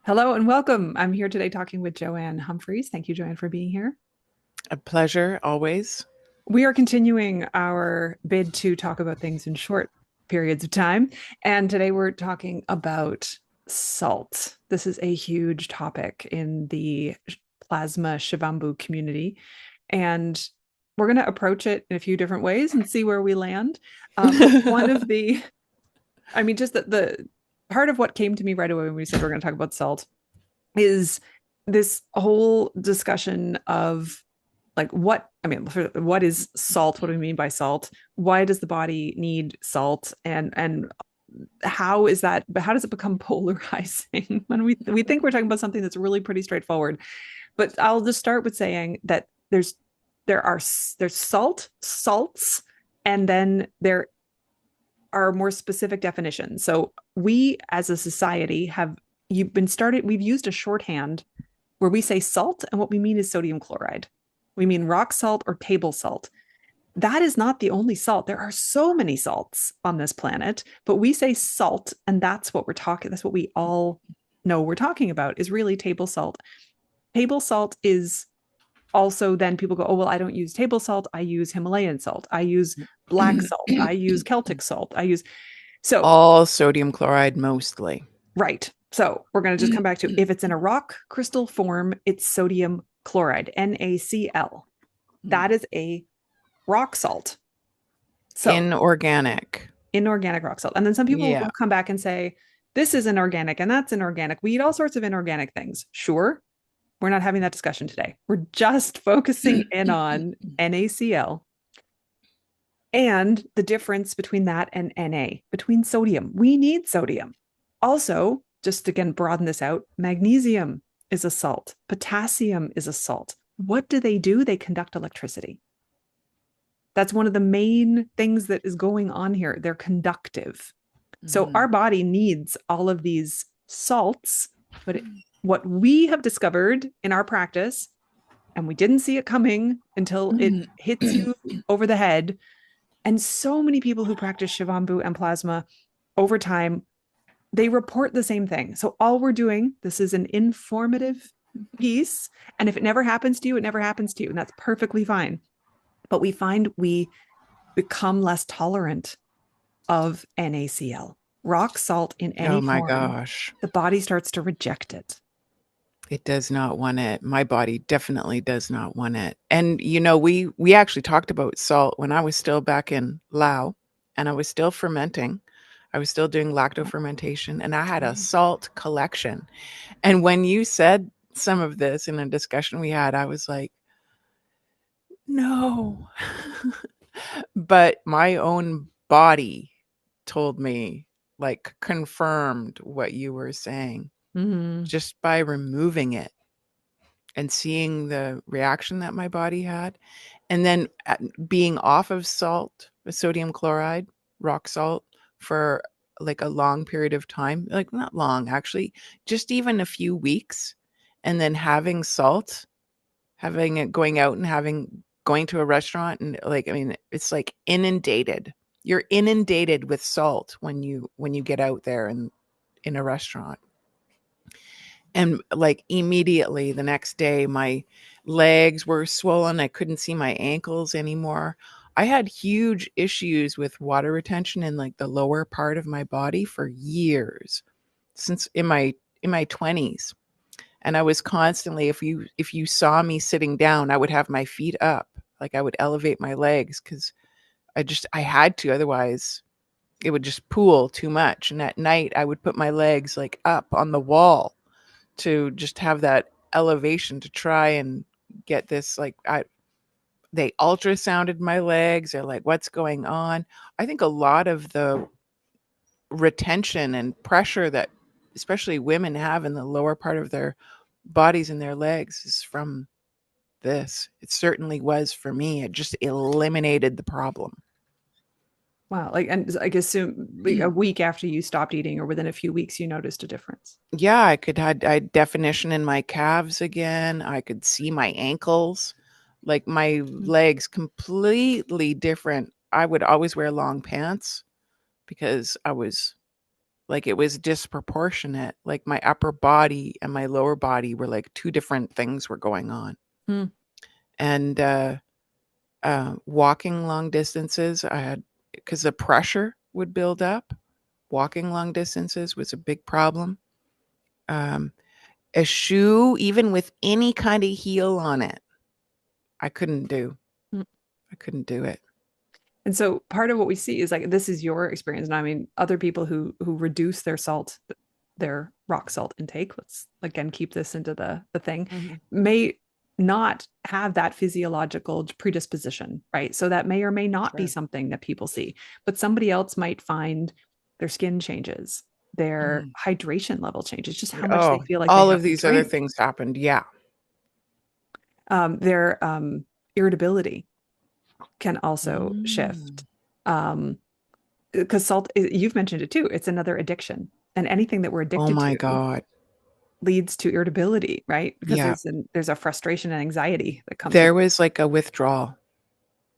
Hello and welcome. I'm here today talking with Joanne Humphreys. Thank you, Joanne, for being here. A pleasure always. We are continuing our bid to talk about things in short periods of time. And today we're talking about salt. This is a huge topic in the plasma Shivambhu community. And we're going to approach it in a few different ways and see where we land. But one of the, I mean, just the part of what came to me right away when we said we're going to talk about salt is this whole discussion of like what is salt? What do we mean by salt? Why does the body need salt? And how is that, but how does it become polarizing when we think we're talking about something that's really pretty straightforward? But I'll just start with saying that there's salts, and then there are more specific definitions. So we as a society we've used a shorthand where we say salt, and what we mean is sodium chloride. We mean rock salt or table salt. That is not the only salt. There are so many salts on this planet, but we say salt, and that's what we're talking. That's what we all know we're talking about is really table salt. Table salt is also then people go, oh, well, I don't use table salt. I use Himalayan salt. I use black salt. I use Celtic salt. So, All sodium chloride mostly. right. So we're going to just come back to if it's in a rock crystal form, it's sodium chloride, NaCl. That is a rock salt. So Inorganic. inorganic rock salt. And then some people Yeah. will come back and say, this is inorganic and that's inorganic. We eat all sorts of inorganic things. Sure. We're not having that discussion today. We're just focusing in on NaCl and the difference between that and Na, between sodium. We need sodium. Also, just again, broaden this out, magnesium is a salt, potassium is a salt. What do? They conduct electricity. That's one of the main things that is going on here. They're conductive. So Mhm. our body needs all of these salts, but what we have discovered in our practice, and we didn't see it coming until it hits you over the head. And so many people who practice Shivambhu and plasma over time, they report the same thing. So all we're doing, this is an informative piece. And if it never happens to you, it never happens to you. And that's perfectly fine. But we find we become less tolerant of NaCl. Rock salt in any Oh my form, gosh. the body starts to reject it. It does not want it. My body definitely does not want it. And we actually talked about salt when I was still back in Lao and I was still fermenting. I was still doing lacto fermentation and I had a salt collection. And when you said some of this in a discussion we had, I was like, no. But my own body told me, like, confirmed what you were saying Mm-hmm. just by removing it and seeing the reaction that my body had. And then being off of salt, sodium chloride, rock salt, for like a long period of time, like not long, actually, just even a few weeks. And then having salt, having it going out and going to a restaurant and like, I mean, it's like inundated. You're inundated with salt when you get out there and in a restaurant. And like immediately the next day my legs were swollen. I couldn't see my ankles anymore. I had huge issues with water retention in like the lower part of my body for years, since in my 20s. And I was constantly, if you saw me sitting down, I would have my feet up, like I would elevate my legs because I had to, otherwise it would just pool too much. And at night I would put my legs like up on the wall to just have that elevation to try and get this, like, they ultrasounded my legs. They're like, what's going on? I think a lot of the retention and pressure that especially women have in the lower part of their bodies and their legs is from this. It certainly was for me. It just eliminated the problem. Wow. Like, and I guess soon, like a week after you stopped eating or within a few weeks, you noticed a difference. Yeah, I had definition in my calves again. I could see my ankles, like my legs completely different. I would always wear long pants because I was Like it was disproportionate. Like my upper body and my lower body were like two different things were going on. Hmm. And walking long distances, I had, because the pressure would build up. Walking long distances was a big problem. Um, a shoe, even with any kind of heel on it, I couldn't do. Hmm. I couldn't do it. And so part of what we see is like this is your experience. And I mean, other people who reduce their salt, their rock salt intake, let's again keep this into the thing, Mhm. may not have that physiological predisposition, right? So that may or may not be Sure. something that people see, but somebody else might find their skin changes, their Mhm. hydration level changes, just how much they Oh, feel like they all have of to these other drink, things happened. Yeah. their irritability can also Mm. shift. Because salt, you've mentioned it too, it's another addiction. And anything that we're Oh addicted my to God. leads to irritability, right? Because Yeah. there's a frustration and anxiety that comes with There was like a withdrawal.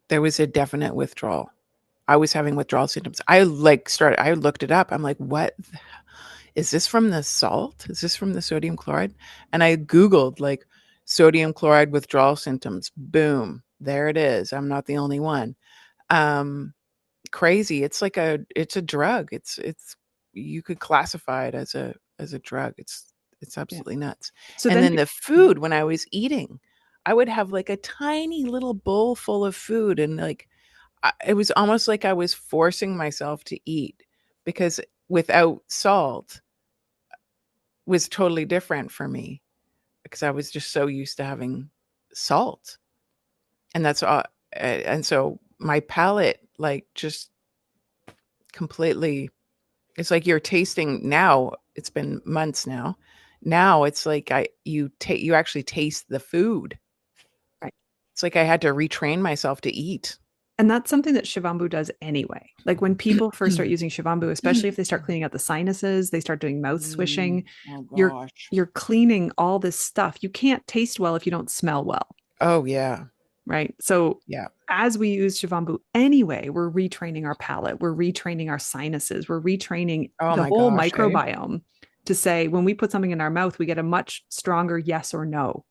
There was a definite withdrawal. I was having withdrawal symptoms. I looked it up. I'm like, what is this from the salt? Is this from the sodium chloride? And I Googled like sodium chloride withdrawal symptoms. Boom. There it is. I'm not the only one. Um, Crazy. It's a drug. It's you could classify it as a drug. It's yeah. absolutely nuts. So And then then the food when I was eating, I would have like a tiny little bowl full of food and like it was almost like I was forcing myself to eat because without salt was totally different for me because I was just so used to having salt. And that's all. And so my palate, like, just completely, it's like you're tasting now. It's been months now. Now it's like you actually taste the food. right. It's like I had to retrain myself to eat. And that's something that Shivambu does anyway. Like when people first start using Shivambu, especially if they start cleaning out the sinuses, they start doing mouth Mm. swishing, Oh you're gosh. you're cleaning all this stuff. You can't taste well if you don't smell well, Oh yeah. right? So Yeah. as we use Shivambu anyway, we're retraining our palate, we're retraining our sinuses, we're retraining Oh the my whole gosh, eh? microbiome to say when we put something in our mouth, we get a much stronger yes or no.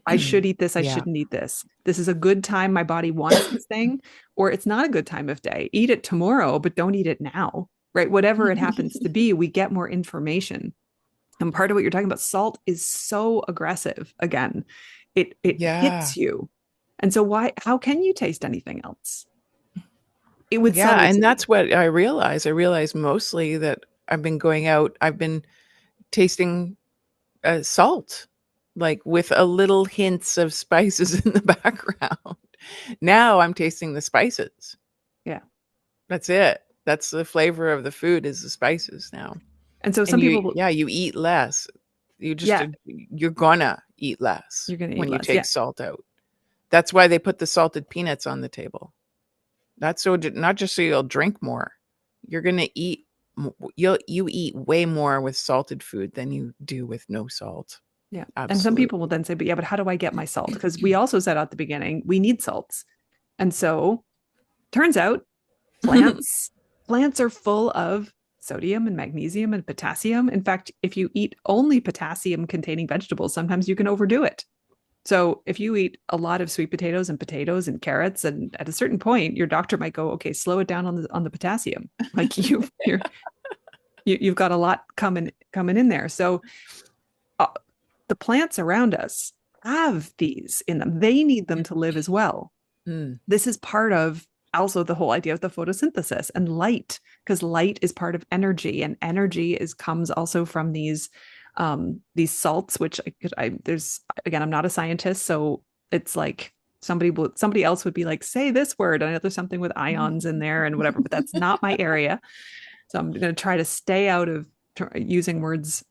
I should eat this. I Yeah. shouldn't eat this. This is a good time. My body wants this thing, or it's not a good time of day. Eat it tomorrow, but don't eat it now, right? Whatever it happens to be, we get more information. And part of what you're talking about, salt is so aggressive. Again, it Yeah. hits you. And so how can you taste anything else? It with Yeah, and subtlety. that's what I realized. I realized mostly that I've been tasting, salt, like, with a little hints of spices in the background. Now I'm tasting the spices. Yeah. That's it. That's the flavor of the food is the spices now. And so And some people will, you eat less. yeah, You're gonna eat less you're going to eat when you less. Yeah. take salt out. That's why they put the salted peanuts on the table. That's so not just so you'll drink more. You're gonna eat. You eat way more with salted food than you do with no salt. Yeah. And some people will Absolutely. then say, but yeah, but how do I get my salt? Because we also said at the beginning, we need salts. And so turns out plants are full of sodium and magnesium and potassium. In fact, if you eat only potassium containing vegetables, sometimes you can overdo it. So if you eat a lot of sweet potatoes and carrots, and at a certain point, your doctor might go, okay, slow it down on the potassium. Like you've got a lot coming in there. So uh, the plants around us have these in them. They need them to live as well. Mm, This is part of also the whole idea of the photosynthesis and light, because light is part of energy, and energy is comes also from these salts, which there's again, I'm not a scientist, so it's like somebody else would be like, say this word. I know there's something with ions in there and whatever, but that's not my area. So I'm going to try to stay out of using words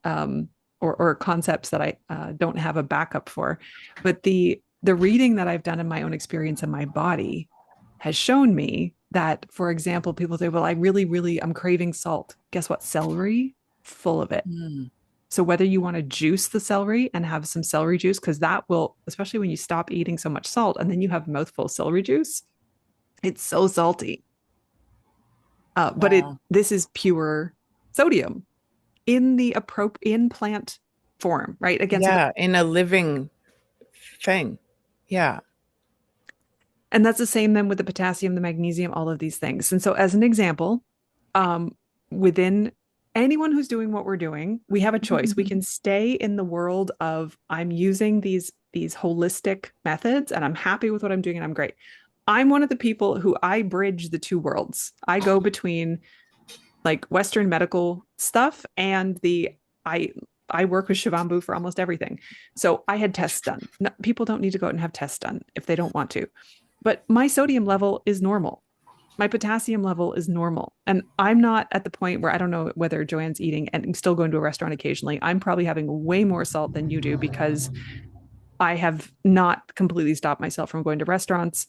or concepts that I don't have a backup for. But the reading that I've done in my own experience in my body has shown me that, for example, people say, well, I'm craving salt. Guess what? Celery, full of it. mm. So whether you want to juice the celery and have some celery juice, because that will, especially when you stop eating so much salt and then you have a mouthful of celery juice, it's so salty. But Wow. this is pure sodium in the in plant form, right? Again, so Yeah, in a living thing. Yeah. and that's the same then with the potassium, the magnesium, all of these things. And so, as an example, um, within anyone who's doing what we're doing, we have a choice. We can stay in the world of I'm using these holistic methods and I'm happy with what I'm doing and I'm great. I'm one of the people who I bridge the two worlds. I go between like Western medical stuff and the I I work with Shivambhu for almost everything. So I had tests done. No, people don't need to go out and have tests done if they don't want to. But my sodium level is normal. My potassium level is normal. And I'm not at the point where I don't know whether Joanne's eating and I'm still going to a restaurant occasionally. I'm probably having way more salt than you do because I have not completely stopped myself from going to restaurants.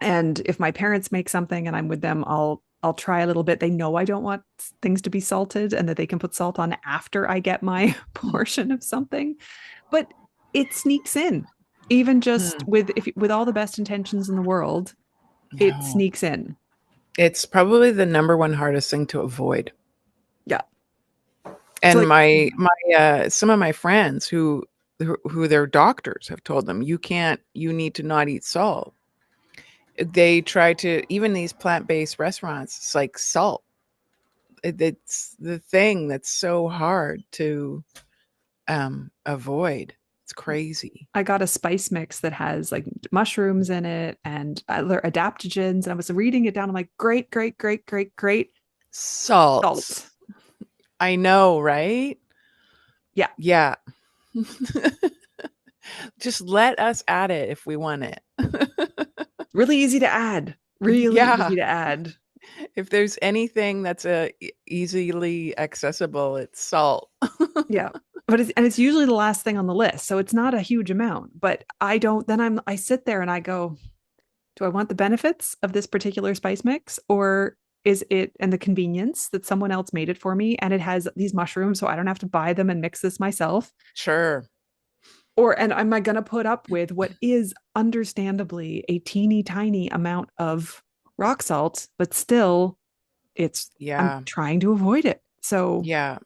And if my parents make something and I'm with them, I'll try a little bit. They know I don't want things to be salted and that they can put salt on after I get my portion of something. But it sneaks in. Even just Hmm. with all the best intentions in the world, it No. sneaks in. It's probably the number one hardest thing to avoid. Yeah. So And like my some of my friends who their doctors have told them you need to not eat salt. They try to, even these plant-based restaurants, it's like salt. It's the thing that's so hard to avoid. It's crazy. I got a spice mix that has like mushrooms in it and other adaptogens. And I was reading it down. I'm like, great, great, great, great, great Salts. salt. I know, right? Yeah. Yeah. Just let us add it if we want it. Really easy to add. Really Yeah. easy to add. If there's anything that's easily accessible, it's salt. Yeah. But it's usually the last thing on the list. So it's not a huge amount. But I don't, then I sit there and I go, do I want the benefits of this particular spice mix? Or is it and the convenience that someone else made it for me and it has these mushrooms so I don't have to buy them and mix this myself? Sure. Or and am I going to put up with what is understandably a teeny tiny amount of rock salt, but still it's I'm Yeah. trying to avoid it. So, Yeah.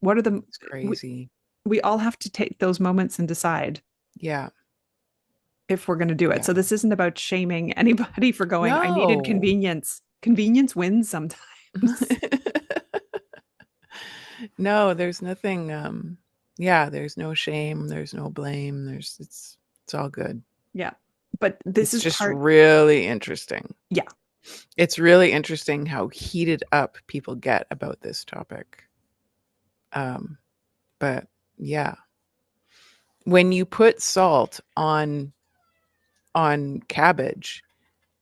what are the It's crazy. we all have to take those moments and decide Yeah. if we're going to do it. So Yeah. this isn't about shaming anybody for going, I needed No. convenience. Convenience wins sometimes. No, there's nothing yeah, there's no shame, there's no blame, it's all good. Yeah. But this It's is just part, really interesting. yeah. It's really interesting how heated up people get about this topic. Um, but yeah, when you put salt on cabbage,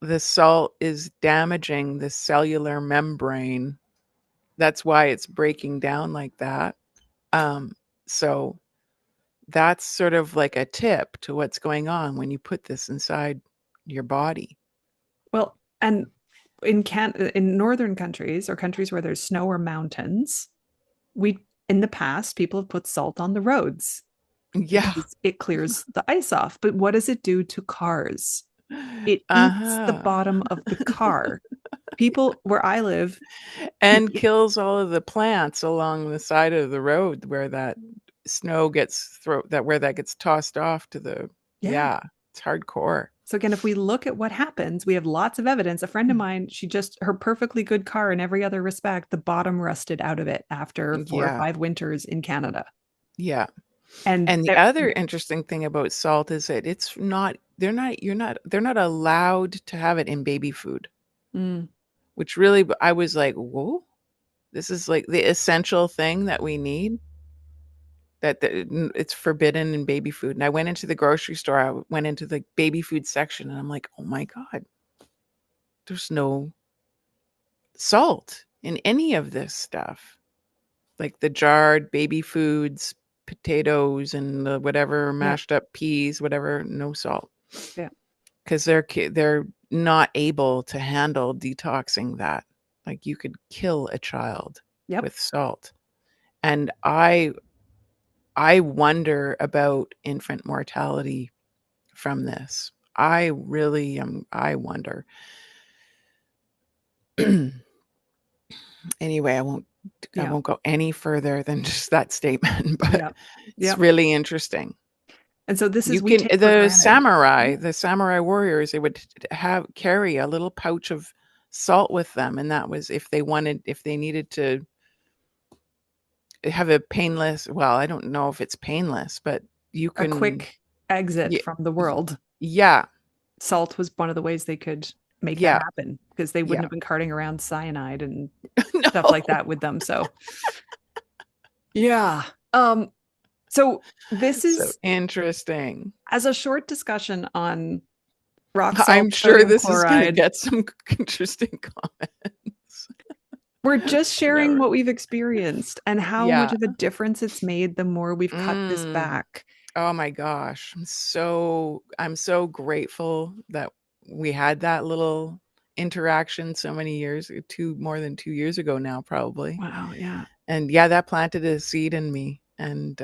the salt is damaging the cellular membrane. That's why it's breaking down like that. So that's sort of like a tip to what's going on when you put this inside your body. Well, and in northern countries or countries where there's snow or mountains, we in the past people have put salt on the roads Yeah. because it clears the ice off. But what does it do to cars? It eats the Uh-huh. bottom of the car. People where I live, And people, kills all of the plants along the side of the road where that snow gets where that gets tossed off to the, yeah. yeah, it's hardcore. So again, if we look at what happens, we have lots of evidence. A friend of mine, she just her perfectly good car in every other respect, the bottom rusted out of it after 4 or 5 Yeah. winters in Canada. Yeah. And And the other interesting thing about salt is that it's not they're not allowed to have it in baby food, mm, which really I was like, "Whoa, this is like the essential thing that we need." It's forbidden in baby food. And I went into the grocery store, I went into the baby food section and I'm like, "Oh my god, there's no salt in any of this stuff." Like the jarred baby foods, potatoes and the whatever yeah, mashed up peas, whatever, no salt. yeah, 'Cause they're not able to handle detoxing that. Like, you could kill a child yep. with salt. And I wonder about infant mortality from this. I really I wonder. Anyway, I won't I Yeah. won't go any further than just that statement, but Yeah. it's Yeah. really interesting. And so this is You we can take for granted. the samurai warriors, they would have carry a little pouch of salt with them, and that was if they needed to have a painless, well, I don't know if it's painless, but you A can, quick exit yeah, from the world. yeah, Salt was one of the ways they could make that yeah, happen because they wouldn't yeah. have been carting around cyanide and stuff like No. that with them. So yeah. So this So is interesting. as a short discussion on rock I'm salt, sure sodium this is going to chloride. get some interesting comments. We're just sharing Never. what we've experienced and how much Yeah. of a difference it's made the more we've cut this Mm. back. Oh my gosh. I'm so grateful that we had that little interaction so many years, more than 2 years ago now, probably. Wow. Yeah. And yeah, that planted a seed in me. And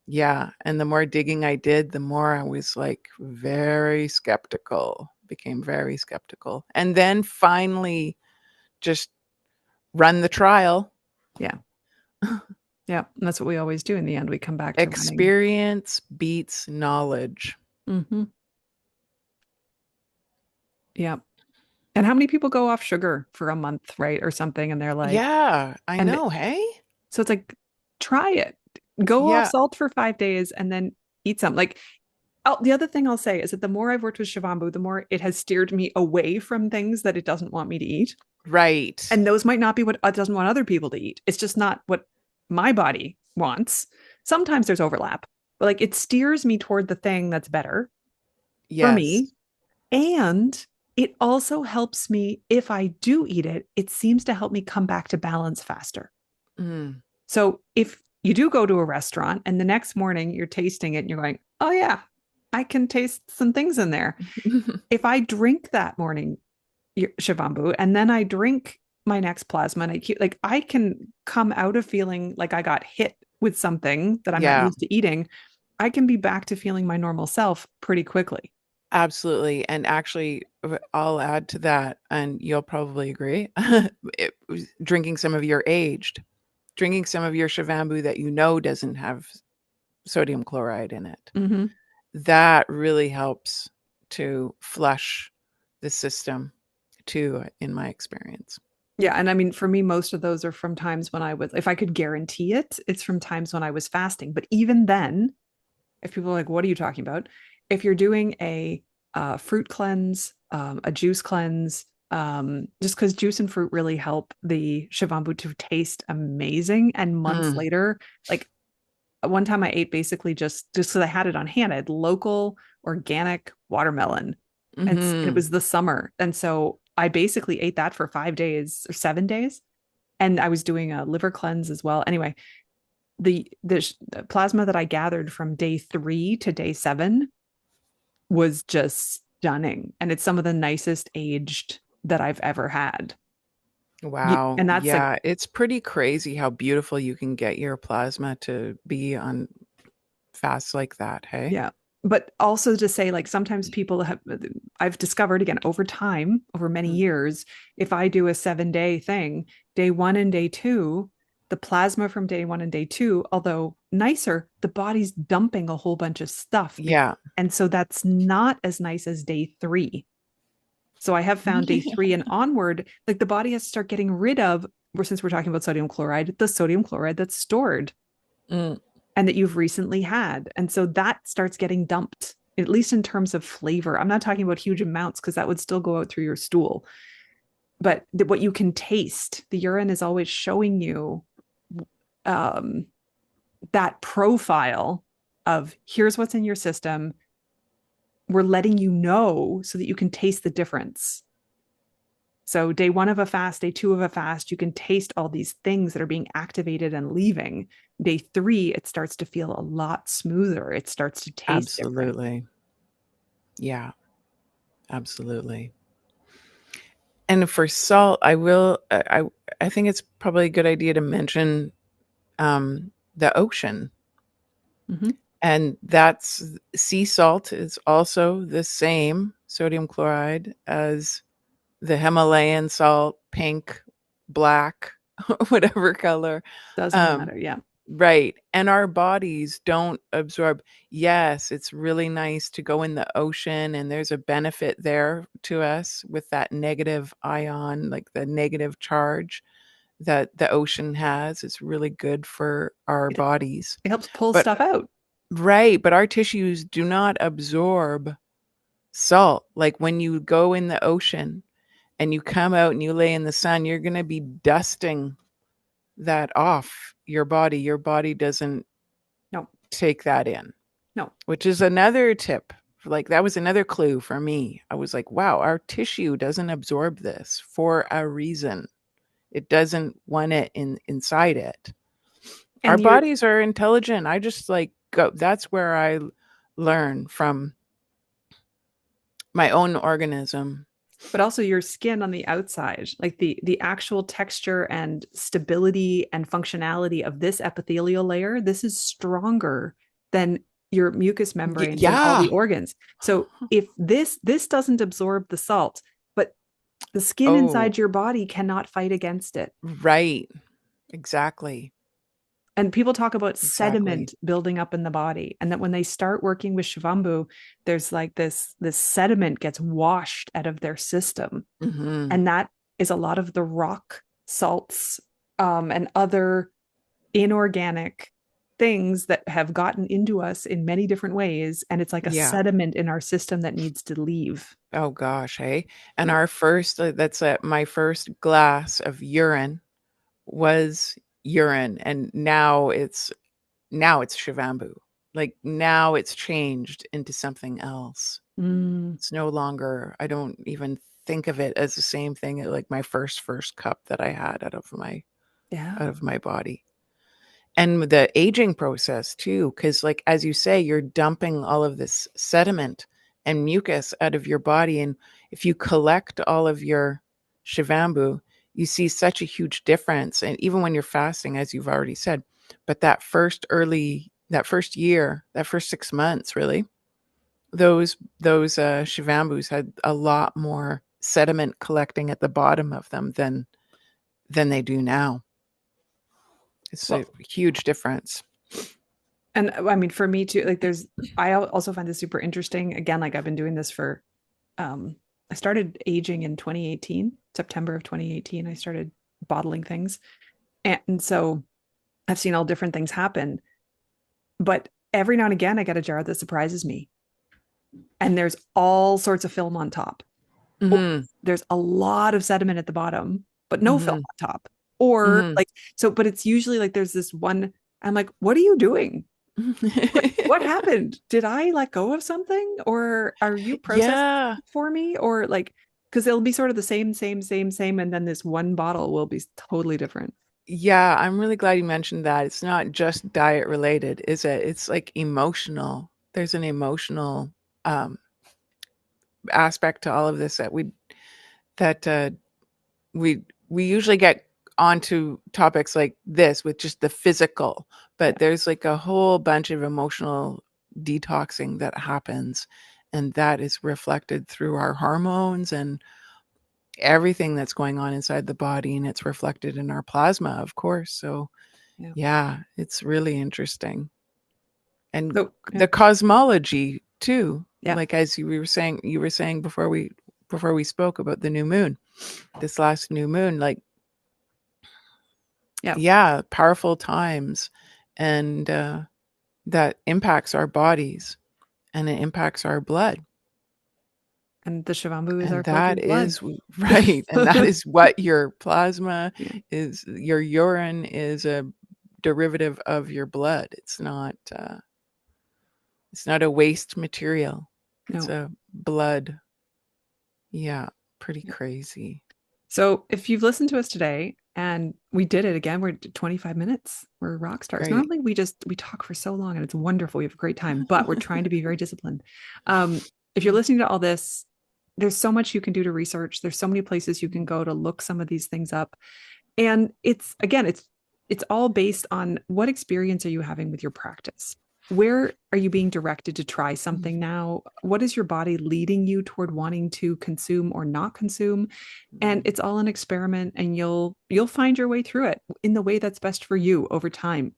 yeah, and the more digging I did, the more I was like very skeptical, became very skeptical. And then finally just run the trial. Yeah. Yeah. And that's what we always do in the end. We come back to running. Experience beats knowledge. Mm-hmm. Yeah. And how many people go off sugar for a month, right? Or something. And they're like, Yeah, I and know. Hey? so it's like, try it. Go off Yeah. salt for 5 days and then eat some. Like, oh, the other thing I'll say is that the more I've worked with Shivambhu, the more it has steered me away from things that it doesn't want me to eat. Right. And those might not be what it doesn't want other people to eat. It's just not what my body wants. Sometimes there's overlap, but like it steers me toward the thing that's better for me. Yes. And it also helps me if I do eat it, it seems to help me come back to balance faster. Mm. So if you do go to a restaurant and the next morning you're tasting it and you're going, oh, yeah, I can taste some things in there. If I drink that morning, Shivambu, and then I drink my next plasma, and I can come out of feeling like I got hit with something that I'm not Yeah, used to eating. I can be back to feeling my normal self pretty quickly. absolutely. And actually, I'll add to that, and you'll probably agree. Drinking some of your drinking some of your Shivambu that you know doesn't have sodium chloride in it. Mm-hmm. That really helps to flush the system too, in my experience. Yeah. And I mean, for me, most of those are from times when I was, if I could guarantee it, it's from times when I was fasting. But even then, if people are like, what are you talking about? If you're doing a fruit cleanse, a juice cleanse, just because juice and fruit really help the Shivambu to taste amazing. And months Mm. later, like one time I ate basically just because I had it on hand, I had local organic watermelon. And it Hmm. was the summer. And so I basically ate that for 5 days or 7 days. And I was doing a liver cleanse as well. Anyway, the plasma that I gathered from day 3 to day 7 was just stunning. And it's some of the nicest aged that I've ever had. Wow. And that's like, Yeah, it's pretty crazy how beautiful you can get your plasma to be on fast like that. Hey? yeah. But also to say, like, sometimes people have, I've discovered again over time, over many Mm. years, if I do a 7 day thing, day 1 and day 2, the plasma from day 1 and day 2, although nicer, the body's dumping a whole bunch of stuff. Yeah. And so that's not as nice as day 3. So I have found day Yeah. 3 and onward, like the body has to start getting rid of, since we're talking about sodium chloride, the sodium chloride that's stored Mm. and that you've recently had. And so that starts getting dumped, at least in terms of flavor. I'm not talking about huge amounts because that would still go out through your stool. But what you can taste, the urine is always showing you um, that profile of here's what's in your system. We're letting you know so that you can taste the difference. So day 1 of a fast, day 2 of a fast, you can taste all these things that are being activated and leaving. Day 3, it starts to feel a lot smoother. It starts to taste different. Absolutely. Yeah, absolutely. And for salt, I think it's probably a good idea to mention the ocean. Mm-hmm. And that's sea salt is also the same sodium chloride as the Himalayan salt, pink, black. whatever color. Doesn't Um, matter. Yeah. right. And our bodies don't absorb. Yes, it's really nice to go in the ocean, and there's a benefit there to us with that negative ion, like the negative charge that the ocean has. It's really good for our It, bodies. it helps pull But stuff out. right, but our tissues do not absorb salt. Like when you go in the ocean and you come out and you lay in the sun, you're going to be dusting that off your body. Your body doesn't No, take that in, no. which is another tip. Like that was another clue for me. I was like, wow, our tissue doesn't absorb this for a reason. It doesn't want it inside it. Our And you're, bodies are intelligent. I just like go. That's where I learn from my own organism. but also your skin on the outside, like the actual texture and stability and functionality of this epithelial layer, this is stronger than your mucous membranes and all the Yeah. organs. So if this doesn't absorb the salt, but the skin Oh, inside your body cannot fight against it. right. Exactly. And people talk about Exactly. sediment building up in the body, and that when they start working with Shivambhu, there's like this sediment gets washed out of their system, Hmm. and that is a lot of the rock salts, and other inorganic things that have gotten into us in many different ways, and it's like a Yeah. sediment in our system that needs to leave. Oh gosh, hey. And Yeah. our first that's my first glass of urine was urine, and now it's Shivambu. Like now it's changed into something else. Mm, It's no longer, I don't even think of it as the same thing like my first cup that I had yeah. out of my body. And the aging process too, because like as you say, you're dumping all of this sediment and mucus out of your body. And if you collect all of your Shivambu, you see such a huge difference. And even when you're fasting, as you've already said, but that first year, that first 6 months, really, those Shivambus had a lot more sediment collecting at the bottom of them than they do now. It's a Well, huge difference. and I mean, for me too, like I also find this super interesting. Again, like I've been doing this for, I started aging in 2018, September of 2018. I started bottling things. And so I've seen all different things happen. But every now and again, I get a jar that surprises me. And there's all sorts of film on top. Or Hmm. there's a lot of sediment at the bottom, but no film Hmm. on top. Or Hmm. like, so, but it's usually like there's this one, I'm like, what are you doing? Like, what happened? Did I let go of something? Or are you processing Yeah. for me? Or like, because it'll be sort of the same. And then this one bottle will be totally different. Yeah, I'm really glad you mentioned that. It's not just diet related, is it? It's like emotional. There's an emotional um, aspect to all of this that we usually get onto topics like this with just the physical, Yeah. but there's like a whole bunch of emotional detoxing that happens, and that is reflected through our hormones and everything that's going on inside the body, and it's reflected in our plasma, of course. So Yeah. yeah, it's really interesting. And So, yeah. the cosmology too, Yeah. like as you were saying before we spoke about the new moon, this last new moon, like Yeah. yeah, powerful times, and that impacts our bodies and it impacts our blood. And the Shivambu is And our filtered that blood. is right. And that is what your plasma Yeah. is. Your urine is a derivative of your blood. It's not a waste material. It's No. a blood. Yeah, pretty Yeah. crazy. So if you've listened to us today and we did it again, we're at 25 minutes. We're rock stars. Great. Normally we talk for so long and it's wonderful. We have a great time, but we're trying to be very disciplined. If you're listening to all this, there's so much you can do to research. There's so many places you can go to look some of these things up. And it's again, it's all based on what experience are you having with your practice. where are you being directed to try something now? What is your body leading you toward wanting to consume or not consume? And Mm. it's all an experiment, and you'll find your way through it in the way that's best for you over time.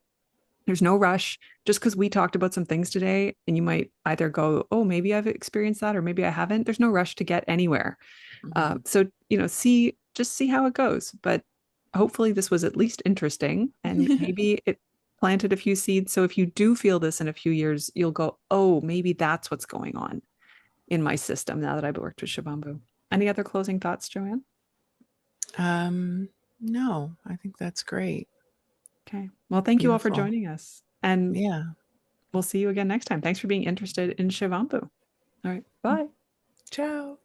There's no rush. Just because we talked about some things today, and you might either go, oh, maybe I've experienced that, or maybe I haven't. There's no rush to get anywhere. Mm-hmm. So, see how it goes. But hopefully, this was at least interesting, and maybe it planted a few seeds. So, if you do feel this in a few years, you'll go, oh, maybe that's what's going on in my system now that I've worked with Shivambhu. Any other closing thoughts, Joanne? Um, no, I think that's great. Okay. Well, thank you all for Beautiful. joining us. And Yeah. we'll see you again next time. Thanks for being interested in Shivambhu. All right. Bye. Ciao.